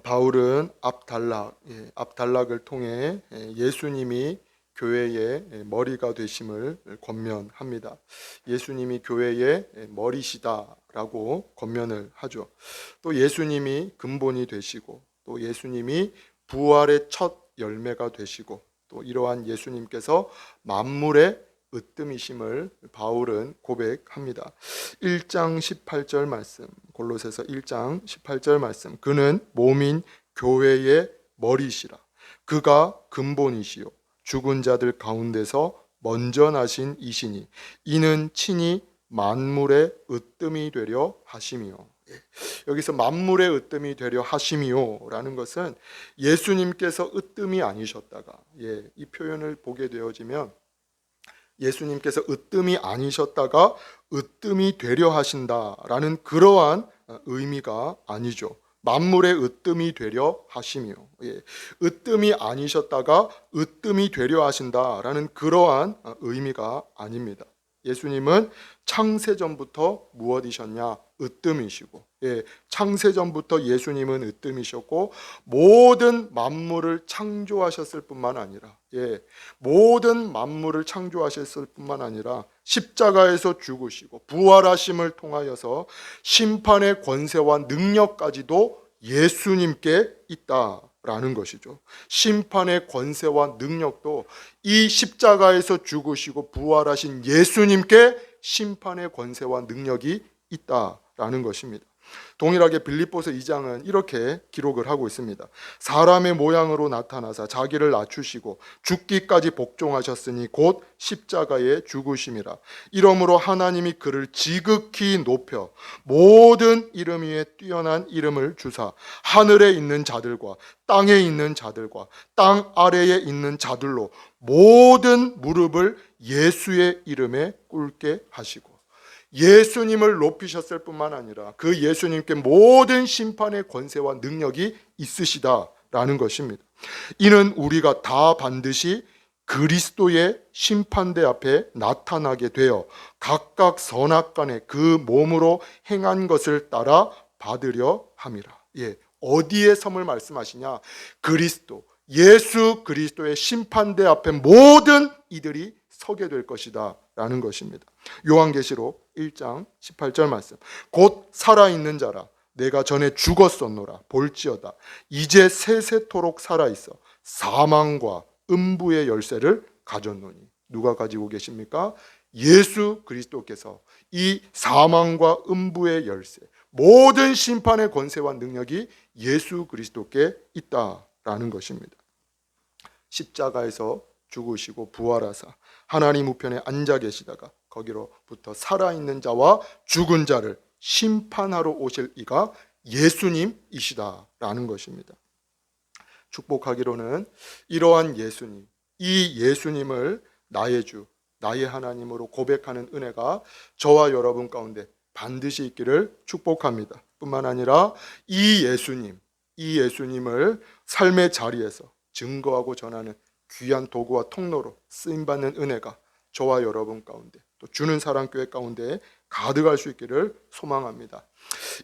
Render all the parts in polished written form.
바울은 압달락을 통해 예수님이 교회의 머리가 되심을 권면합니다. 예수님이 교회의 머리시다라고 권면을 하죠. 또 예수님이 근본이 되시고, 또 예수님이 부활의 첫 열매가 되시고, 또 이러한 예수님께서 만물의 으뜸이심을 바울은 고백합니다. 1장 18절 말씀, 골로새서 1장 18절 말씀. 그는 몸인 교회의 머리시라. 그가 근본이시요 죽은 자들 가운데서 먼저 나신 이시니 이는 친히 만물의 으뜸이 되려 하심이요. 여기서 만물의 으뜸이 되려 하심이요라는 것은 예수님께서 으뜸이 아니셨다가, 이 표현을 보게 되어지면 예수님께서 으뜸이 아니셨다가 으뜸이 되려 하신다라는 그러한 의미가 아니죠. 만물의 으뜸이 되려 하심이요. 으뜸이 아니셨다가 으뜸이 되려 하신다라는 그러한 의미가 아닙니다. 예수님은 창세전부터 무엇이셨냐? 으뜸이시고, 창세전부터 예수님은 으뜸이셨고, 모든 만물을 창조하셨을 뿐만 아니라, 모든 만물을 창조하셨을 뿐만 아니라 십자가에서 죽으시고 부활하심을 통하여서 심판의 권세와 능력까지도 예수님께 있다라는 것이죠. 심판의 권세와 능력도 이 십자가에서 죽으시고 부활하신 예수님께 심판의 권세와 능력이 있다라는 것입니다. 동일하게 빌립보서 2장은 이렇게 기록을 하고 있습니다. 사람의 모양으로 나타나사 자기를 낮추시고 죽기까지 복종하셨으니 곧 십자가에 죽으심이라. 이러므로 하나님이 그를 지극히 높여 모든 이름 위에 뛰어난 이름을 주사 하늘에 있는 자들과 땅에 있는 자들과 땅 아래에 있는 자들로 모든 무릎을 예수의 이름에 꿇게 하시고, 예수님을 높이셨을 뿐만 아니라 그 예수님께 모든 심판의 권세와 능력이 있으시다라는 것입니다. 이는 우리가 다 반드시 그리스도의 심판대 앞에 나타나게 되어 각각 선악간에 그 몸으로 행한 것을 따라 받으려 함이라. 어디에 섬을 말씀하시냐? 그리스도, 예수 그리스도의 심판대 앞에 모든 이들이 서게 될 것이다 라는 것입니다. 요한계시록 1장 18절 말씀. 곧 살아있는 자라 내가 전에 죽었었노라 볼지어다 이제 세세토록 살아있어 사망과 음부의 열쇠를 가졌노니. 누가 가지고 계십니까? 예수 그리스도께서 이 사망과 음부의 열쇠, 모든 심판의 권세와 능력이 예수 그리스도께 있다라는 것입니다. 십자가에서 죽으시고 부활하사 하나님 우편에 앉아 계시다가 거기로부터 살아있는 자와 죽은 자를 심판하러 오실 이가 예수님이시다라는 것입니다. 축복하기로는 이러한 예수님, 이 예수님을 나의 주, 나의 하나님으로 고백하는 은혜가 저와 여러분 가운데 반드시 있기를 축복합니다. 뿐만 아니라 이 예수님을 삶의 자리에서 증거하고 전하는 귀한 도구와 통로로 쓰임받는 은혜가 저와 여러분 가운데, 또 주는 사랑교회 가운데 가득할 수 있기를 소망합니다.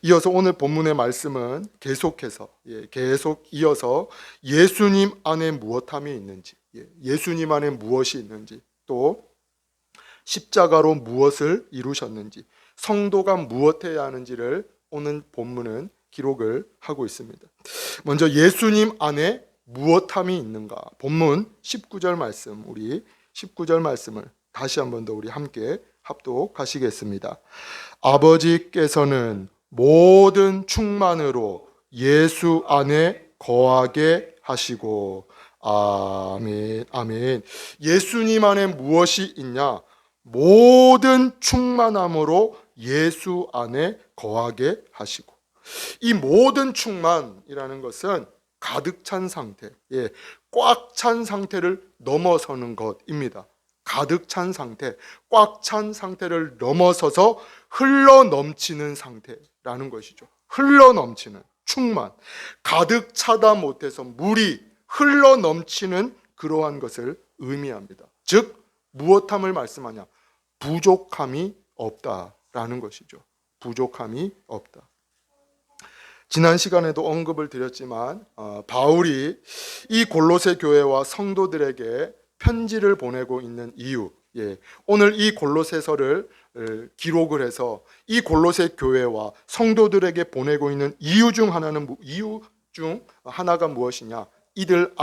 이어서 오늘 본문의 말씀은 계속 이어서 예수님 안에 무엇함이 있는지, 예수님 안에 무엇이 있는지, 또 십자가로 무엇을 이루셨는지, 성도가 무엇해야 하는지를 오늘 본문은 기록을 하고 있습니다. 먼저 예수님 안에 무엇함이 있는가? 본문 19절 말씀, 우리 19절 말씀을 다시 한 번 더 우리 함께 합독하시겠습니다. 아버지께서는 모든 충만으로 예수 안에 거하게 하시고. 아멘, 아멘. 예수님 안에 무엇이 있냐? 모든 충만함으로 예수 안에 거하게 하시고. 이 모든 충만이라는 것은 가득 찬 상태, 꽉 찬 상태를 넘어서는 것입니다. 가득 찬 상태, 꽉 찬 상태를 넘어서서 흘러 넘치는 상태라는 것이죠. 흘러 넘치는 충만, 가득 차다 못해서 물이 흘러 넘치는 그러한 것을 의미합니다. 즉 무엇함을 말씀하냐? 부족함이 없다라는 것이죠. 부족함이 없다. 지난 시간에도 언급을 드렸지만 바울이 이 골로새 교회와 성도들에게 편지를 보내고 있는 이유, 오늘 이 골로새서를 기록을 해서 이 골로새 교회와 성도들에게 보내고 있는 이유 중 하나가 무엇이냐? 이들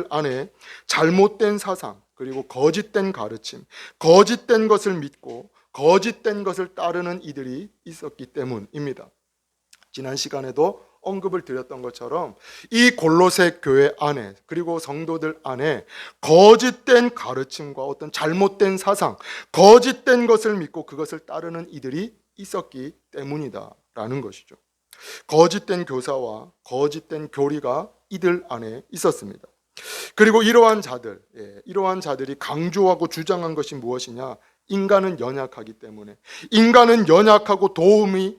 안에 잘못된 사상, 그리고 거짓된 가르침, 거짓된 것을 믿고 거짓된 것을 따르는 이들이 있었기 때문입니다. 지난 시간에도 언급을 드렸던 것처럼 이 골로새 교회 안에, 그리고 성도들 안에 거짓된 가르침과 어떤 잘못된 사상, 거짓된 것을 믿고 그것을 따르는 이들이 있었기 때문이다라는 것이죠. 거짓된 교사와 거짓된 교리가 이들 안에 있었습니다. 그리고 이러한 자들이 강조하고 주장한 것이 무엇이냐? 인간은 연약하기 때문에, 인간은 연약하고 도움이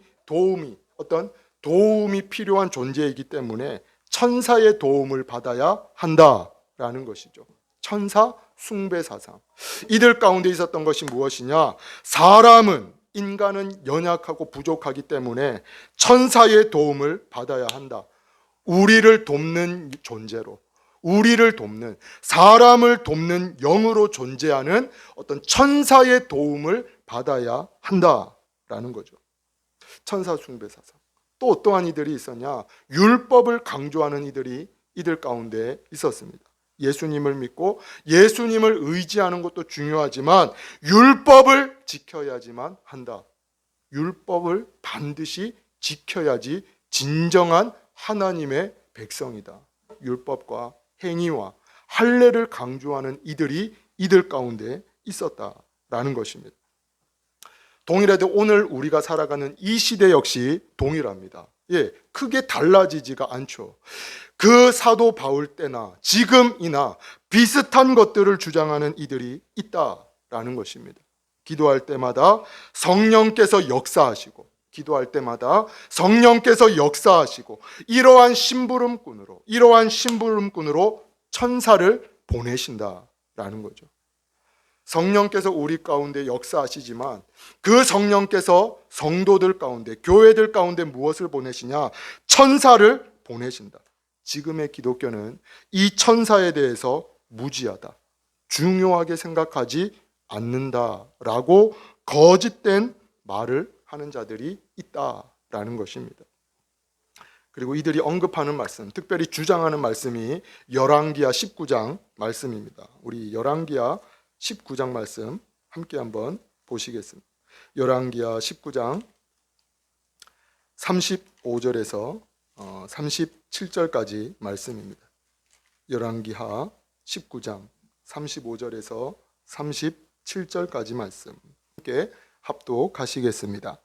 필요한 존재이기 때문에 천사의 도움을 받아야 한다라는 것이죠. 천사 숭배 사상. 이들 가운데 있었던 것이 무엇이냐? 인간은 연약하고 부족하기 때문에 천사의 도움을 받아야 한다. 우리를 돕는 존재로, 사람을 돕는 영으로 존재하는 어떤 천사의 도움을 받아야 한다라는 거죠. 천사 숭배 사상. 또 어떠한 이들이 있었냐? 율법을 강조하는 이들이 이들 가운데 있었습니다. 예수님을 믿고 예수님을 의지하는 것도 중요하지만 율법을 지켜야지만 한다. 율법을 반드시 지켜야지 진정한 하나님의 백성이다. 율법과 행위와 할례를 강조하는 이들이 이들 가운데 있었다라는 것입니다. 동일하게 오늘 우리가 살아가는 이 시대 역시 동일합니다. 크게 달라지지가 않죠. 그 사도 바울 때나 지금이나 비슷한 것들을 주장하는 이들이 있다라는 것입니다. 기도할 때마다 성령께서 역사하시고 이러한 심부름꾼으로 천사를 보내신다라는 거죠. 성령께서 우리 가운데 역사하시지만 그 성령께서 성도들 가운데, 교회들 가운데 무엇을 보내시냐? 천사를 보내신다. 지금의 기독교는 이 천사에 대해서 무지하다, 중요하게 생각하지 않는다라고 거짓된 말을 하는 자들이 있다라는 것입니다. 그리고 이들이 언급하는 말씀, 특별히 주장하는 말씀이 열왕기하 19장 말씀입니다. 우리 열왕기하 19장 말씀 함께 한번 보시겠습니다. 열왕기하 19장 35절에서 37절까지 말씀입니다. 열왕기하 19장 35절에서 37절까지 말씀 함께 합독하시겠습니다.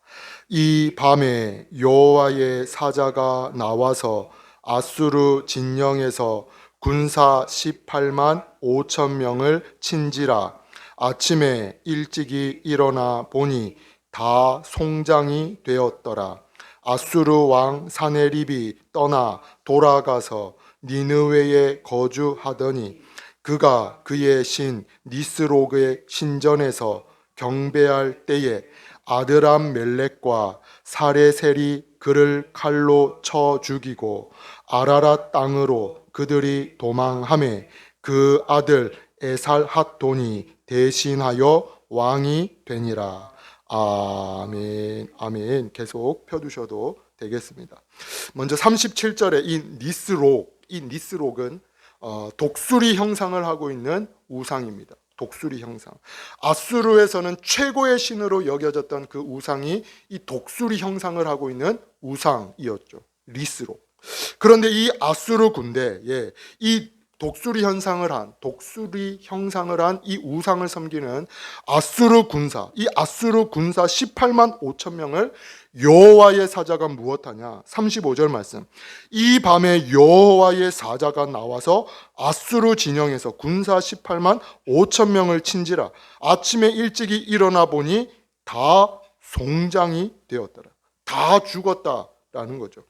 이 밤에 여호와의 사자가 나와서 아수르 진영에서 군사 18만 5천 명을 친지라. 아침에 일찍이 일어나 보니 다 송장이 되었더라. 아수르 왕 사네립이 떠나 돌아가서 니느웨에 거주하더니 그가 그의 신 니스로그의 신전에서 경배할 때에 아드람 멜렉과 사레셀이 그를 칼로 쳐 죽이고 아라랏 땅으로 그들이 도망하매 그 아들 에살핫돈이 대신하여 왕이 되니라. 아멘. 아멘. 계속 펴두셔도 되겠습니다. 먼저 37절에 이 니스록은 독수리 형상을 하고 있는 우상입니다. 독수리 형상. 아수르에서는 최고의 신으로 여겨졌던 그 우상이 이 독수리 형상을 하고 있는 우상이었죠. 리스록. 그런데 이 아수르 군대에 이 독수리 형상을 한 이 우상을 섬기는 아수르 군사 18만 5천 명을 여호와의 사자가 무엇하냐? 35절 말씀. 이 밤에 여호와의 사자가 나와서 아수르 진영에서 군사 18만 5천 명을 친지라. 아침에 일찍이 일어나 보니 다 송장이 되었더라. 다 죽었다라는 거죠.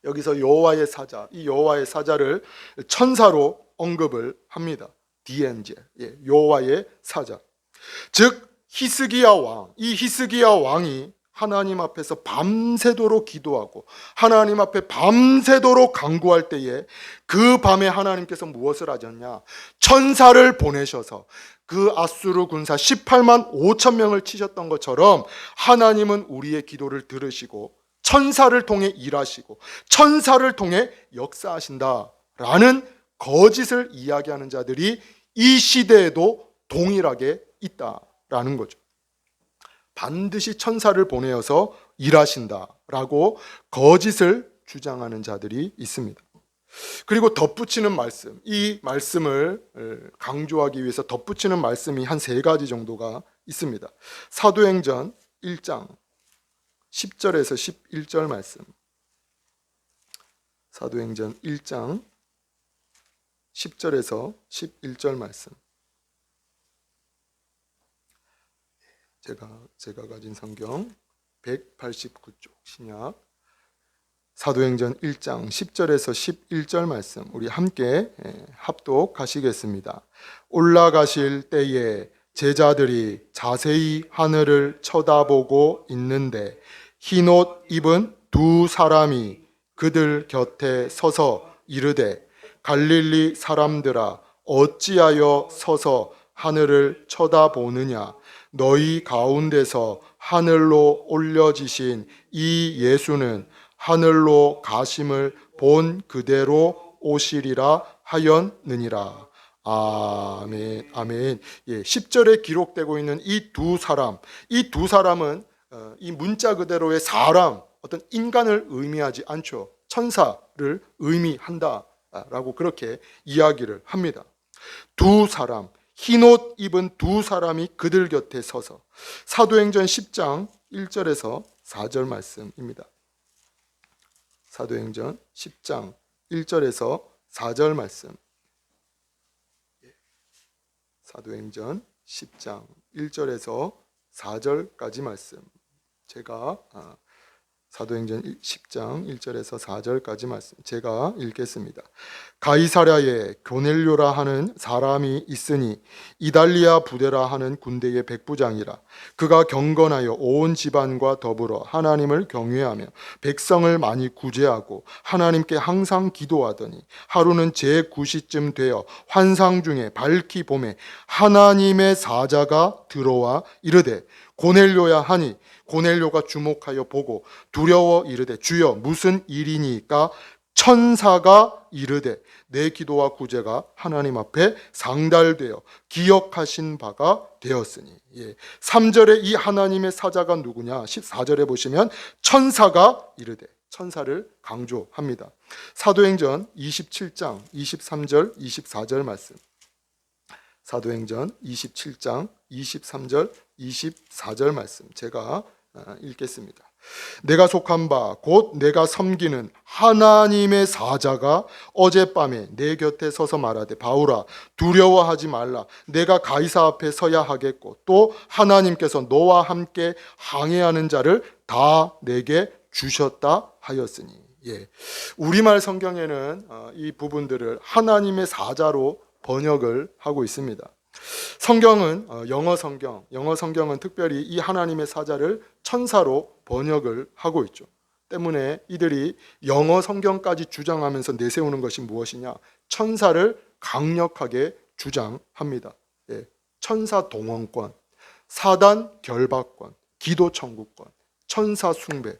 여기서 여호와의 사자, 이 여호와의 사자를 천사로 언급을 합니다. 디엔젤, 여호와의 사자. 즉 히스기야 왕, 이 히스기야 왕이 하나님 앞에서 밤새도록 기도하고 하나님 앞에 밤새도록 간구할 때에 그 밤에 하나님께서 무엇을 하셨냐? 천사를 보내셔서 그 아수르 군사 18만 5천 명을 치셨던 것처럼 하나님은 우리의 기도를 들으시고 천사를 통해 일하시고 천사를 통해 역사하신다라는 거짓을 이야기하는 자들이 이 시대에도 동일하게 있다라는 거죠. 반드시 천사를 보내어서 일하신다라고 거짓을 주장하는 자들이 있습니다. 그리고 덧붙이는 말씀, 이 말씀을 강조하기 위해서 덧붙이는 말씀이 한 3가지 정도가 있습니다. 사도행전 1장 10절에서 11절 말씀. 사도행전 1장 10절에서 11절 말씀. 제가 가진 성경 189쪽 신약 사도행전 1장 10절에서 11절 말씀 우리 함께 합독하시겠습니다. 올라가실 때에 제자들이 자세히 하늘을 쳐다보고 있는데 흰옷 입은 2 사람이 그들 곁에 서서 이르되 갈릴리 사람들아 어찌하여 서서 하늘을 쳐다보느냐? 너희 가운데서 하늘로 올려지신 이 예수는 하늘로 가심을 본 그대로 오시리라 하였느니라. 아멘. 아멘. 10절에 기록되고 있는 이 2 사람, 이 2 사람은 이 문자 그대로의 사람, 어떤 인간을 의미하지 않죠. 천사를 의미한다라고 그렇게 이야기를 합니다. 2 사람, 흰옷 입은 2 사람이 그들 곁에 서서. 사도행전 10장 1절에서 4절 말씀입니다. 사도행전 10장 1절에서 4절 말씀. 사도행전 10장 1절에서 4절까지 말씀. 제가 사도행전 10장 1절에서 4절까지 말씀 제가 읽겠습니다. 가이사랴에 고넬료라 하는 사람이 있으니 이달리아 부대라 하는 군대의 백부장이라. 그가 경건하여 온 집안과 더불어 하나님을 경외하며 백성을 많이 구제하고 하나님께 항상 기도하더니 하루는 제9시쯤 되어 환상 중에 밝히 봄에 하나님의 사자가 들어와 이르되 고넬료야 하니 고넬료가 주목하여 보고 두려워 이르되 주여 무슨 일이니까? 천사가 이르되 내 기도와 구제가 하나님 앞에 상달되어 기억하신 바가 되었으니. 3절에 이 하나님의 사자가 누구냐? 14절에 보시면 천사가 이르되, 천사를 강조합니다. 사도행전 27장 23절 24절 말씀. 사도행전 27장 23절 24절 말씀 제가 읽겠습니다. 내가 속한 바 곧 내가 섬기는 하나님의 사자가 어젯밤에 내 곁에 서서 말하되 바울아 두려워하지 말라. 내가 가이사 앞에 서야 하겠고 또 하나님께서 너와 함께 항해하는 자를 다 내게 주셨다 하였으니. 우리말 성경에는 이 부분들을 하나님의 사자로 번역을 하고 있습니다. 성경은 영어 성경은 특별히 이 하나님의 사자를 천사로 번역을 하고 있죠. 때문에 이들이 영어 성경까지 주장하면서 내세우는 것이 무엇이냐? 천사를 강력하게 주장합니다. 천사 동원권, 사단 결박권, 기도 천국권, 천사 숭배.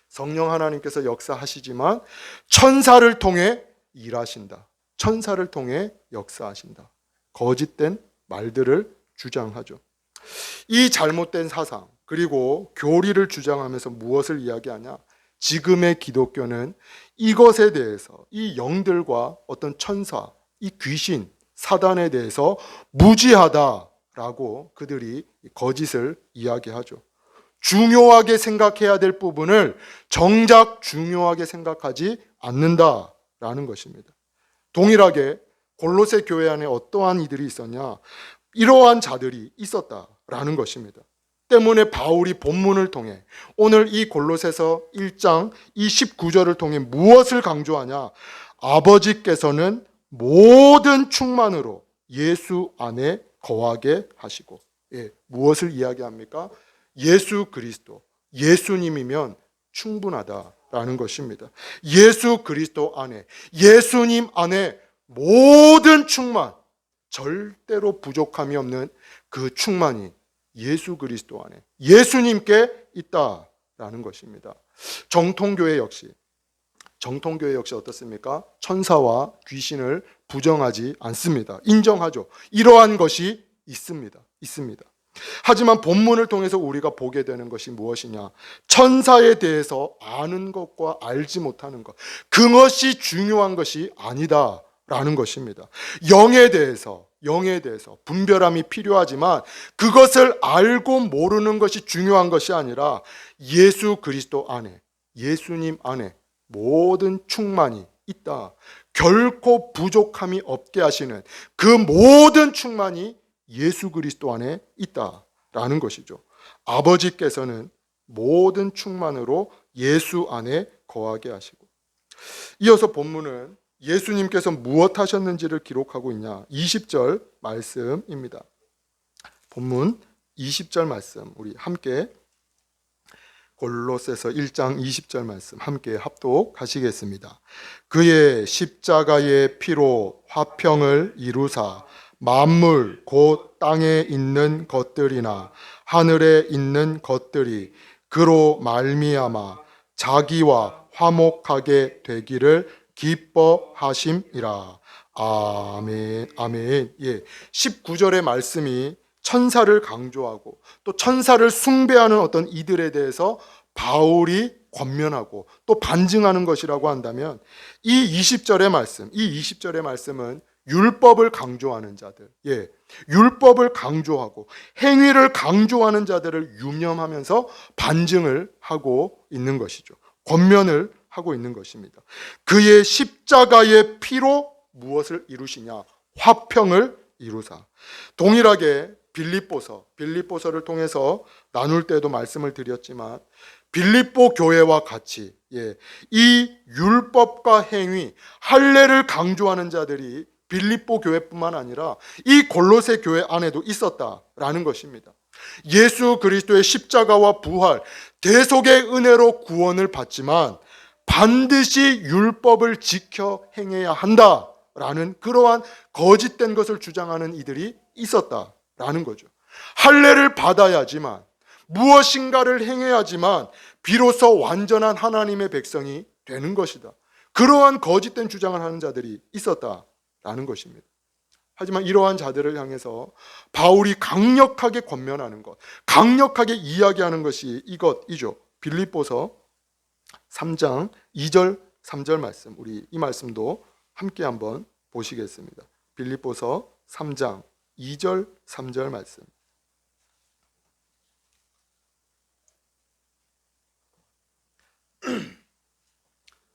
성령 하나님께서 역사하시지만 천사를 통해 일하신다. 천사를 통해 역사하신다. 거짓된 말들을 주장하죠. 이 잘못된 사상 그리고 교리를 주장하면서 무엇을 이야기하냐? 지금의 기독교는 이것에 대해서 이 영들과 어떤 천사, 이 귀신, 사단에 대해서 무지하다라고 그들이 거짓을 이야기하죠. 중요하게 생각해야 될 부분을 정작 중요하게 생각하지 않는다라는 것입니다. 동일하게 골로새 교회 안에 어떠한 이들이 있었냐? 이러한 자들이 있었다라는 것입니다. 때문에 바울이 본문을 통해 오늘 이 골로새서 1장 29절을 통해 무엇을 강조하냐? 아버지께서는 모든 충만으로 예수 안에 거하게 하시고. 무엇을 이야기합니까? 예수 그리스도, 예수님이면 충분하다라는 것입니다. 예수 그리스도 안에, 예수님 안에 모든 충만, 절대로 부족함이 없는 그 충만이 예수 그리스도 안에, 예수님께 있다라는 것입니다. 정통교회 역시 어떻습니까? 천사와 귀신을 부정하지 않습니다. 인정하죠. 이러한 것이 있습니다. 하지만 본문을 통해서 우리가 보게 되는 것이 무엇이냐? 천사에 대해서 아는 것과 알지 못하는 것, 그것이 중요한 것이 아니다라는 것입니다. 영에 대해서 분별함이 필요하지만 그것을 알고 모르는 것이 중요한 것이 아니라 예수 그리스도 안에, 예수님 안에 모든 충만이 있다. 결코 부족함이 없게 하시는 그 모든 충만이 예수 그리스도 안에 있다라는 것이죠. 아버지께서는 모든 충만으로 예수 안에 거하게 하시고, 이어서 본문은 예수님께서 무엇 하셨는지를 기록하고 있냐? 20절 말씀입니다. 본문 20절 말씀 우리 함께 골로새서 1장 20절 말씀 함께 합독하시겠습니다. 그의 십자가의 피로 화평을 이루사 만물 곧 땅에 있는 것들이나 하늘에 있는 것들이 그로 말미암아 자기와 화목하게 되기를 기뻐하심이라. 아멘. 아멘. 예. 19절의 말씀이 천사를 강조하고 또 천사를 숭배하는 어떤 이들에 대해서 바울이 권면하고 또 반증하는 것이라고 한다면, 이 20절의 말씀은 율법을 강조하는 자들, 율법을 강조하고 행위를 강조하는 자들을 유념하면서 반증을 하고 있는 것이죠. 권면을 하고 있는 것입니다. 그의 십자가의 피로 무엇을 이루시냐? 화평을 이루사. 동일하게 빌립보서를 통해서 나눌 때도 말씀을 드렸지만, 빌립보 교회와 같이 이 율법과 행위, 할례를 강조하는 자들이 빌립보 교회뿐만 아니라 이 골로새 교회 안에도 있었다라는 것입니다. 예수 그리스도의 십자가와 부활, 대속의 은혜로 구원을 받지만 반드시 율법을 지켜 행해야 한다라는 그러한 거짓된 것을 주장하는 이들이 있었다라는 거죠. 할례를 받아야지만, 무엇인가를 행해야지만 비로소 완전한 하나님의 백성이 되는 것이다. 그러한 거짓된 주장을 하는 자들이 있었다라는 것입니다. 하지만 이러한 자들을 향해서 바울이 강력하게 권면하는 것, 강력하게 이야기하는 것이 이것이죠. 빌립보서 3장 2절 3절 말씀, 우리 이 말씀도 함께 한번 보시겠습니다. 빌립보서 3장 2절 3절 말씀.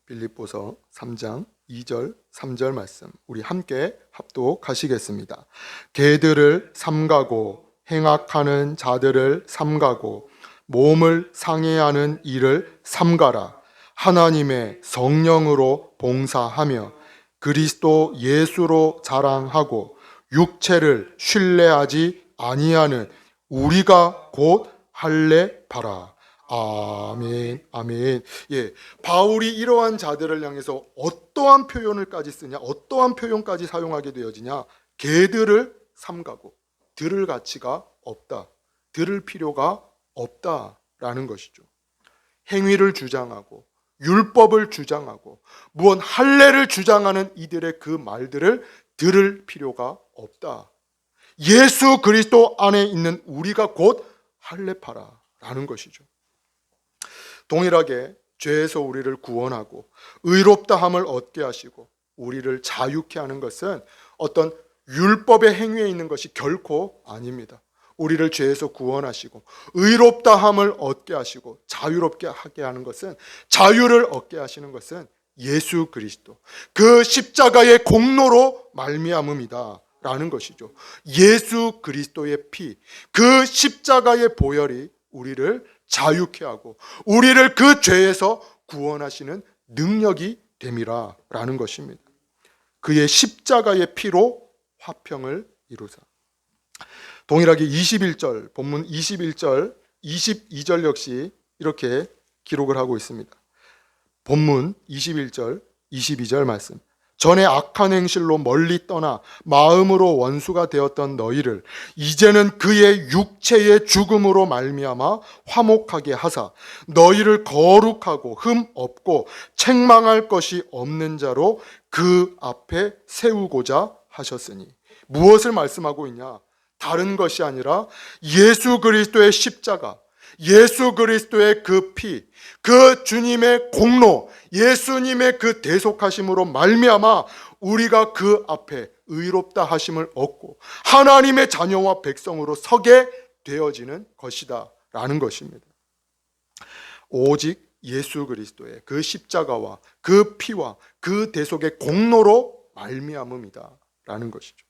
빌립보서 3장 2절 3절 말씀 우리 함께 합독하시겠습니다. 개들을 삼가고 행악하는 자들을 삼가고 몸을 상해하는 일을 삼가라. 하나님의 성령으로 봉사하며 그리스도 예수로 자랑하고 육체를 신뢰하지 아니하는 우리가 곧 할례바라. 아멘, 아멘. 바울이 이러한 자들을 향해서 어떠한 표현을까지 쓰냐, 어떠한 표현까지 사용하게 되어지냐? 개들을 삼가고, 들을 가치가 없다, 들을 필요가 없다라는 것이죠. 행위를 주장하고 율법을 주장하고 무언 할례를 주장하는 이들의 그 말들을 들을 필요가 없다. 예수 그리스도 안에 있는 우리가 곧 할례파라라는 것이죠. 동일하게 죄에서 우리를 구원하고 의롭다함을 얻게 하시고 우리를 자유케 하는 것은 어떤 율법의 행위에 있는 것이 결코 아닙니다. 우리를 죄에서 구원하시고 의롭다함을 얻게 하시고 자유롭게 하게 하는 것은, 자유를 얻게 하시는 것은 예수 그리스도, 그 십자가의 공로로 말미암음이다 라는 것이죠. 예수 그리스도의 피, 그 십자가의 보혈이 우리를 자유케 하고 우리를 그 죄에서 구원하시는 능력이 됨이라 라는 것입니다. 그의 십자가의 피로 화평을 이루사. 동일하게 21절, 본문 21절, 22절 역시 이렇게 기록을 하고 있습니다. 본문 21절, 22절 말씀. 전에 악한 행실로 멀리 떠나 마음으로 원수가 되었던 너희를 이제는 그의 육체의 죽음으로 말미암아 화목하게 하사 너희를 거룩하고 흠 없고 책망할 것이 없는 자로 그 앞에 세우고자 하셨으니. 무엇을 말씀하고 있냐? 다른 것이 아니라 예수 그리스도의 십자가, 예수 그리스도의 그 피, 그 주님의 공로, 예수님의 그 대속하심으로 말미암아 우리가 그 앞에 의롭다 하심을 얻고 하나님의 자녀와 백성으로 서게 되어지는 것이다 라는 것입니다. 오직 예수 그리스도의 그 십자가와 그 피와 그 대속의 공로로 말미암음이다 라는 것이죠.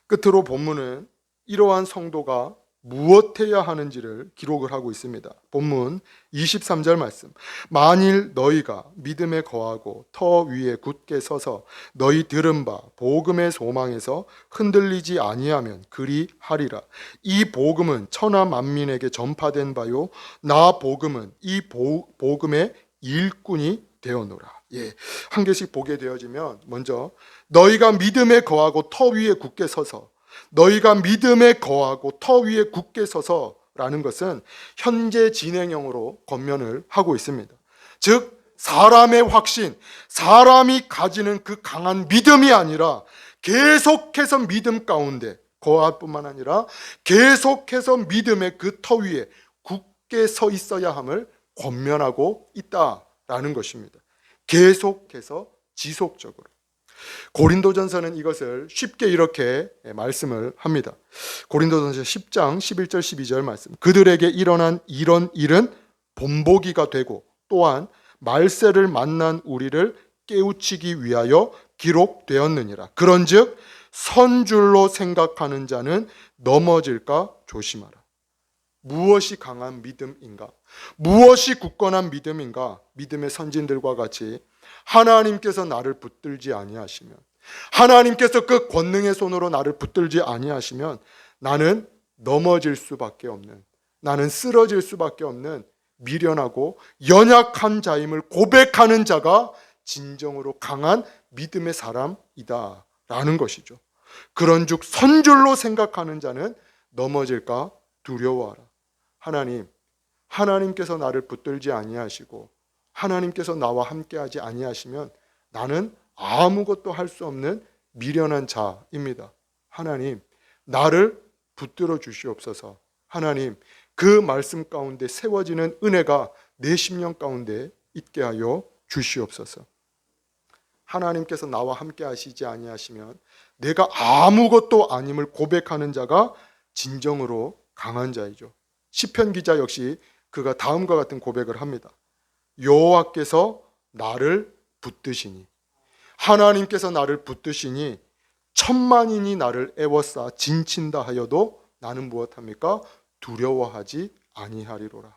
끝으로 본문은 이러한 성도가 무엇해야 하는지를 기록을 하고 있습니다. 본문 23절 말씀. 만일 너희가 믿음에 거하고 터 위에 굳게 서서 너희 들은 바 복음의 소망에서 흔들리지 아니하면 그리하리라. 이 복음은 천하 만민에게 전파된 바요 나 복음은 이 복음의 일꾼이 되어노라. 한 개씩 보게 되어지면 먼저 너희가 믿음에 거하고 터 위에 굳게 서서, 너희가 믿음에 거하고 터 위에 굳게 서서라는 것은 현재 진행형으로 권면을 하고 있습니다. 즉 사람의 확신, 사람이 가지는 그 강한 믿음이 아니라 계속해서 믿음 가운데 거할 뿐만 아니라 계속해서 믿음의 그 터 위에 굳게 서 있어야 함을 권면하고 있다라는 것입니다. 계속해서 지속적으로. 고린도전서는 이것을 쉽게 이렇게 말씀을 합니다. 고린도전서 10장 11절 12절 말씀. 그들에게 일어난 이런 일은 본보기가 되고 또한 말세를 만난 우리를 깨우치기 위하여 기록되었느니라. 그런즉 선줄로 생각하는 자는 넘어질까 조심하라. 무엇이 강한 믿음인가? 무엇이 굳건한 믿음인가? 믿음의 선진들과 같이 하나님께서 나를 붙들지 아니하시면, 하나님께서 그 권능의 손으로 나를 붙들지 아니하시면 나는 넘어질 수밖에 없는, 나는 쓰러질 수밖에 없는 미련하고 연약한 자임을 고백하는 자가 진정으로 강한 믿음의 사람이다 라는 것이죠. 그런즉 선줄로 생각하는 자는 넘어질까 두려워하라. 하나님께서 나를 붙들지 아니하시고 하나님께서 나와 함께하지 아니하시면 나는 아무것도 할 수 없는 미련한 자입니다. 하나님, 나를 붙들어 주시옵소서. 하나님, 그 말씀 가운데 세워지는 은혜가 내 심령 가운데 있게 하여 주시옵소서. 하나님께서 나와 함께하시지 아니하시면 내가 아무것도 아님을 고백하는 자가 진정으로 강한 자이죠. 시편 기자 역시 그가 다음과 같은 고백을 합니다. 여호와께서 나를 붙드시니, 하나님께서 나를 붙드시니 천만인이 나를 애워싸 진친다 하여도 나는 무엇합니까? 두려워하지 아니하리로라.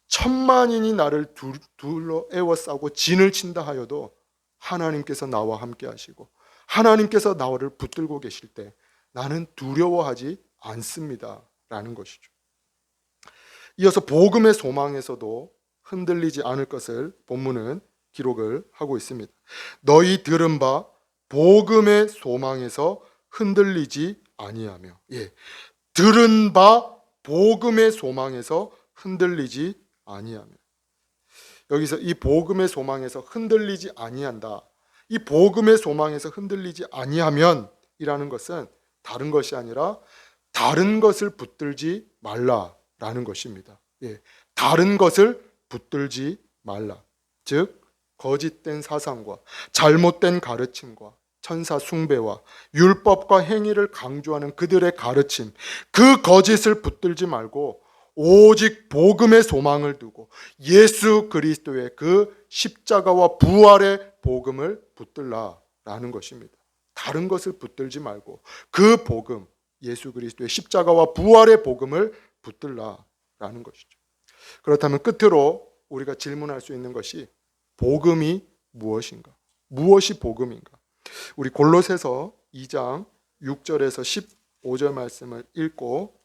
천만인이 나를 둘러 애워싸고 진을 친다 하여도 하나님께서 나와 함께 하시고 하나님께서 나를 붙들고 계실 때 나는 두려워하지 않습니다 라는 것이죠. 이어서 복음의 소망에서도 흔들리지 않을 것을 본문은 기록을 하고 있습니다. 너희 들은 바 복음의 소망에서 흔들리지 아니하며, 들은 바 복음의 소망에서 흔들리지 아니하며. 여기서 이 복음의 소망에서 흔들리지 아니한다, 이 복음의 소망에서 흔들리지 아니하면 이라는 것은 다른 것이 아니라 다른 것을 붙들지 말라라는 것입니다. 다른 것을 붙들지 말라. 즉 거짓된 사상과 잘못된 가르침과 천사 숭배와 율법과 행위를 강조하는 그들의 가르침, 그 거짓을 붙들지 말고 오직 복음의 소망을 두고 예수 그리스도의 그 십자가와 부활의 복음을 붙들라라는 것입니다. 다른 것을 붙들지 말고 그 복음, 예수 그리스도의 십자가와 부활의 복음을 붙들라라는 것이죠. 그렇다면 끝으로 우리가 질문할 수 있는 것이 복음이 무엇인가? 무엇이 복음인가? 우리 골로새서 2장 6절에서 15절 말씀을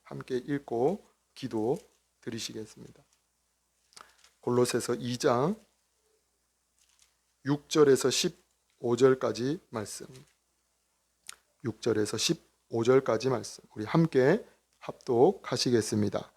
함께 읽고 기도 드리시겠습니다. 골로새서 2장 6절에서 15절까지 말씀. 6절에서 15절까지 말씀. 우리 함께 합독하시겠습니다.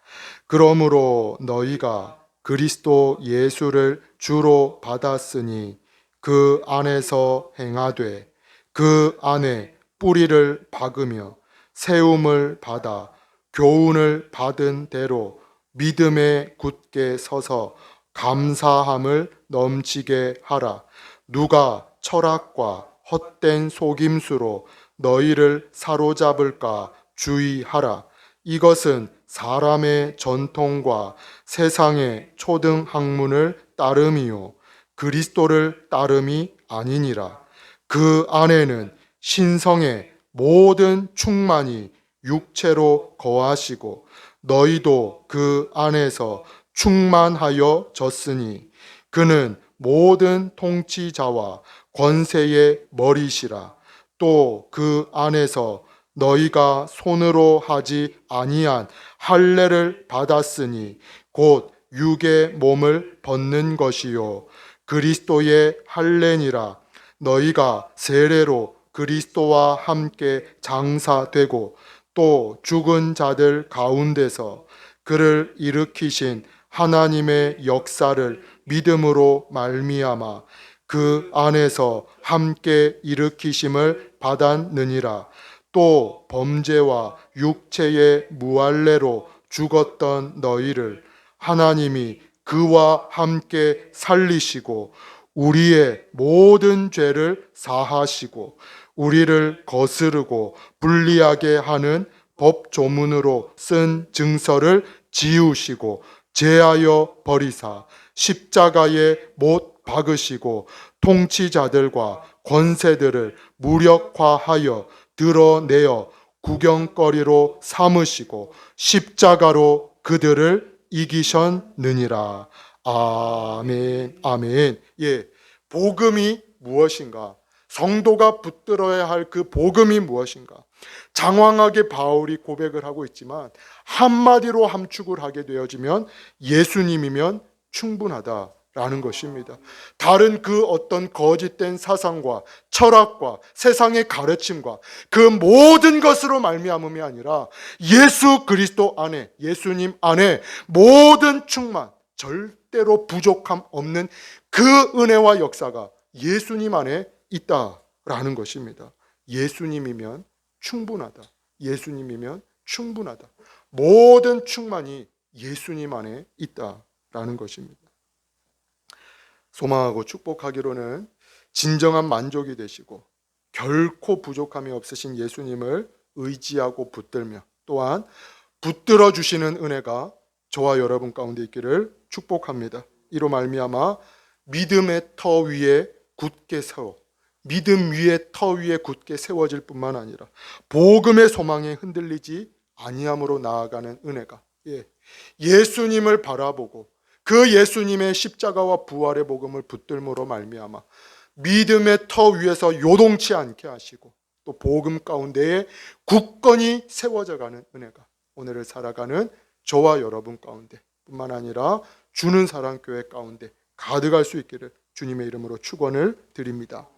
그러므로 너희가 그리스도 예수를 주로 받았으니 그 안에서 행하되 그 안에 뿌리를 박으며 세움을 받아 교훈을 받은 대로 믿음에 굳게 서서 감사함을 넘치게 하라. 누가 철학과 헛된 속임수로 너희를 사로잡을까 주의하라. 이것은 사람의 전통과 세상의 초등 학문을 따름이요 그리스도를 따름이 아니니라. 그 안에는 신성의 모든 충만이 육체로 거하시고 너희도 그 안에서 충만하여 졌으니 그는 모든 통치자와 권세의 머리시라. 또 그 안에서 너희가 손으로 하지 아니한 할례를 받았으니 곧 육의 몸을 벗는 것이요 그리스도의 할례니라. 너희가 세례로 그리스도와 함께 장사되고 또 죽은 자들 가운데서 그를 일으키신 하나님의 역사를 믿음으로 말미암아 그 안에서 함께 일으키심을 받았느니라. 또 범죄와 육체의 무할례로 죽었던 너희를 하나님이 그와 함께 살리시고 우리의 모든 죄를 사하시고 우리를 거스르고 불리하게 하는 법 조문으로 쓴 증서를 지우시고 제하여 버리사 십자가에 못 박으시고 통치자들과 권세들을 무력화하여 드러내어 구경거리로 삼으시고 십자가로 그들을 이기셨느니라. 아멘. 아멘. 예, 복음이 무엇인가? 성도가 붙들어야 할 그 복음이 무엇인가? 장황하게 바울이 고백을 하고 있지만 한마디로 함축을 하게 되어지면 예수님이면 충분하다라는 것입니다. 다른 그 어떤 거짓된 사상과 철학과 세상의 가르침과 그 모든 것으로 말미암음이 아니라 예수 그리스도 안에, 예수님 안에 모든 충만, 절대로 부족함 없는 그 은혜와 역사가 예수님 안에 있다라는 것입니다. 예수님이면 충분하다. 예수님이면 충분하다. 모든 충만이 예수님 안에 있다라는 것입니다. 소망하고 축복하기로는 진정한 만족이 되시고 결코 부족함이 없으신 예수님을 의지하고 붙들며 또한 붙들어 주시는 은혜가 저와 여러분 가운데 있기를 축복합니다. 이로 말미암아 믿음의 터 위에 굳게 세워 믿음 위에 터 위에 굳게 세워질 뿐만 아니라 복음의 소망에 흔들리지 아니함으로 나아가는 은혜가 예수님을 바라보고 그 예수님의 십자가와 부활의 복음을 붙들므로 말미암아 믿음의 터 위에서 요동치 않게 하시고 또 복음 가운데에 굳건히 세워져가는 은혜가 오늘을 살아가는 저와 여러분 가운데 뿐만 아니라 주는 사랑교회 가운데 가득할 수 있기를 주님의 이름으로 축원을 드립니다.